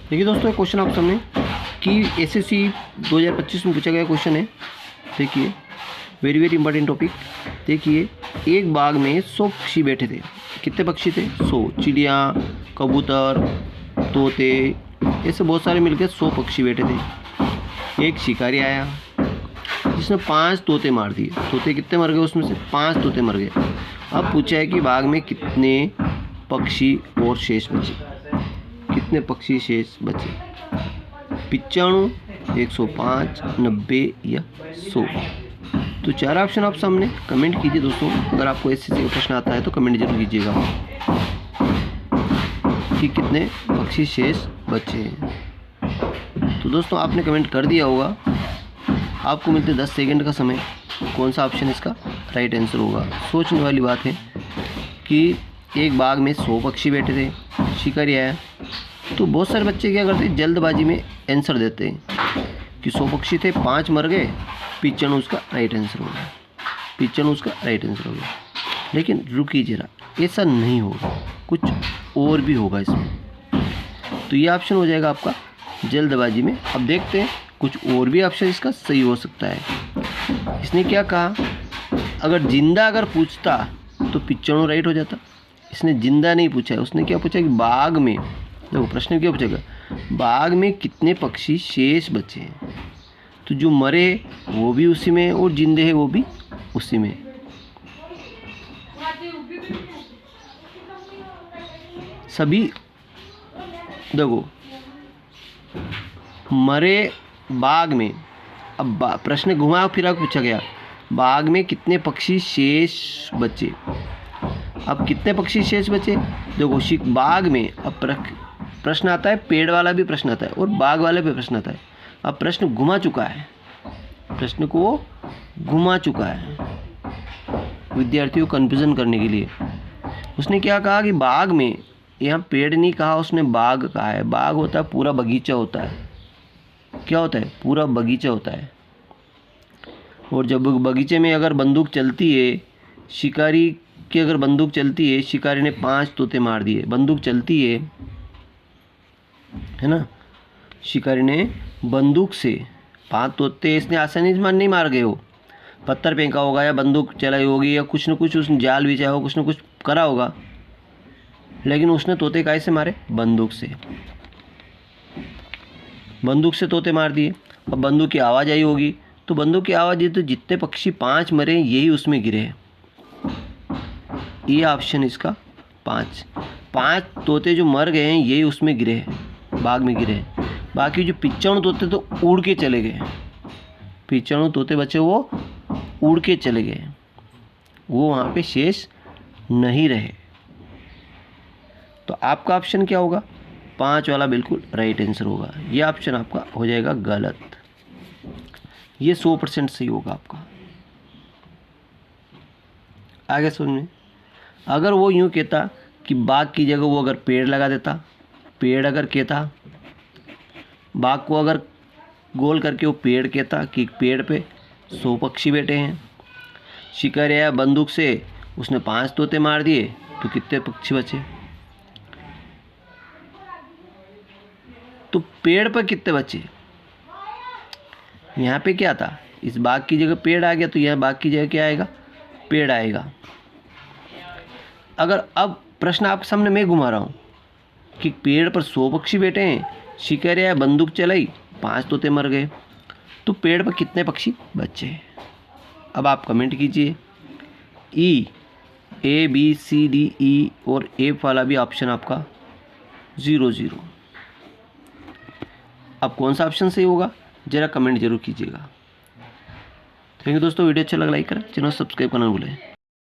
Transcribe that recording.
देखिए दोस्तों, एक क्वेश्चन आपके सामने कि एसएससी 2025 में पूछा गया क्वेश्चन है। देखिए, वेरी वेरी इंपॉर्टेंट टॉपिक। देखिए, एक बाग में 100 पक्षी बैठे थे। कितने पक्षी थे? 100। चिड़िया, कबूतर, तोते, ऐसे बहुत सारे मिलकर 100 पक्षी बैठे थे। एक शिकारी आया जिसने 5 तोते मार दिए। तोते कितने मर गए? उसमें से 5 तोते मर गए। अब पूछा है कि बाग में कितने पक्षी और शेष बचे। कितने पक्षी शेष बचे? 95, 105, 90 या 100। तो 4 ऑप्शन आप सामने कमेंट कीजिए दोस्तों। अगर आपको ऐसे प्रश्न आता है तो कमेंट जरूर कीजिएगा कि कितने पक्षी शेष बचे हैं। तो दोस्तों, आपने कमेंट कर दिया होगा। आपको मिलते 10 सेकंड का समय। कौन सा ऑप्शन इसका राइट आंसर होगा? सोचने वाली बात है कि एक बाग में 100 पक्षी बैठे थे, शिकारी आया तो बहुत सारे बच्चे क्या करते हैं, जल्दबाजी में आंसर देते हैं कि 100 पक्षी थे, 5 मर गए, 95 उसका राइट आंसर हो गया। 95 उसका राइट आंसर हो गया। लेकिन रुकिए जरा, ऐसा नहीं होगा, कुछ और भी होगा इसमें। तो ये ऑप्शन हो जाएगा आपका जल्दबाजी में। अब देखते हैं, कुछ और भी ऑप्शन इसका सही हो सकता है। इसने क्या कहा, अगर जिंदा अगर पूछता तो 95 राइट हो जाता। इसने जिंदा नहीं पूछा है, उसने क्या पूछा कि बाग में, देखो प्रश्न क्या पूछेगा, बाग में कितने पक्षी शेष बचे हैं। तो जो मरे वो भी उसी में और जिंदे हैं वो भी उसी में। सभी देखो मरे बाग में। अब प्रश्न घुमा फिरा पूछा गया, बाग में कितने पक्षी शेष बचे। अब कितने पक्षी शेष बचे? देखो बाग में, अब प्रश्न आता है, पेड़ वाला भी प्रश्न आता है और बाग वाला भी प्रश्न आता है। अब प्रश्न घुमा चुका है, प्रश्न को वो घुमा चुका है विद्यार्थियों को कन्फ्यूजन करने के लिए। उसने क्या कहा कि बाग में, यहाँ पेड़ नहीं कहा उसने, बाग कहा है। बाग होता है पूरा बगीचा होता है। क्या होता है? पूरा बगीचा होता है। और जब बगीचे में अगर बंदूक चलती है, शिकारी की अगर बंदूक चलती है, शिकारी ने 5 तोते मार दिए, बंदूक चलती है ना, शिकारी ने बंदूक से 5 तोते, इसने आसानी से नहीं मार गए हो, पत्थर फेंका होगा या बंदूक चलाई होगी या कुछ न कुछ उसने जाल बिछाया होगा, कुछ न कुछ करा होगा, लेकिन उसने तोते कैसे मारे? बंदूक से। बंदूक से तोते मार दिए। अब बंदूक की आवाज़ आई होगी, तो बंदूक की आवाज़ ये, तो जितने पक्षी 5 मरे यही उसमें गिरे हैं। ये ऑप्शन इसका 5 तोते जो मर गए हैं यही उसमें गिरे हैं, बाग में गिरे हैं। बाकी जो 95 तोते तो उड़ के चले गए। 95 तोते बचे वो उड़ के चले गए, वो वहाँ पे शेष नहीं रहे। तो आपका ऑप्शन क्या होगा? 5 वाला बिल्कुल राइट आंसर होगा। ये ऑप्शन आपका हो जाएगा गलत। ये 100% सही होगा आपका। आगे सुनिए, अगर वो यूँ कहता कि बाग की जगह वो अगर पेड़ लगा देता, पेड़ अगर कहता, बाग को अगर गोल करके वो पेड़ कहता कि पेड़ पे 100 पक्षी बैठे हैं, शिकारी आया बंदूक से, उसने 5 तोते मार दिए, तो कितने पक्षी बचे? तो पेड़ पर कितने बचे? यहाँ पे क्या था, इस बाग की जगह पेड़ आ गया, तो यहाँ बाग की जगह क्या आएगा? पेड़ आएगा। अगर अब प्रश्न आपके सामने मैं घुमा रहा हूँ कि पेड़ पर 100 पक्षी बैठे हैं, शिकारी आया बंदूक चलाई, 5 तोते मर गए, तो पेड़ पर कितने पक्षी बचे? अब आप कमेंट कीजिए। ई, A B C D E और F वाला भी ऑप्शन आपका 0 0। अब कौन सा ऑप्शन सही होगा जरा कमेंट जरूर कीजिएगा। थैंक यू दोस्तों, वीडियो अच्छा लगा लाइक करें, चैनल सब्सक्राइब करना भूलें।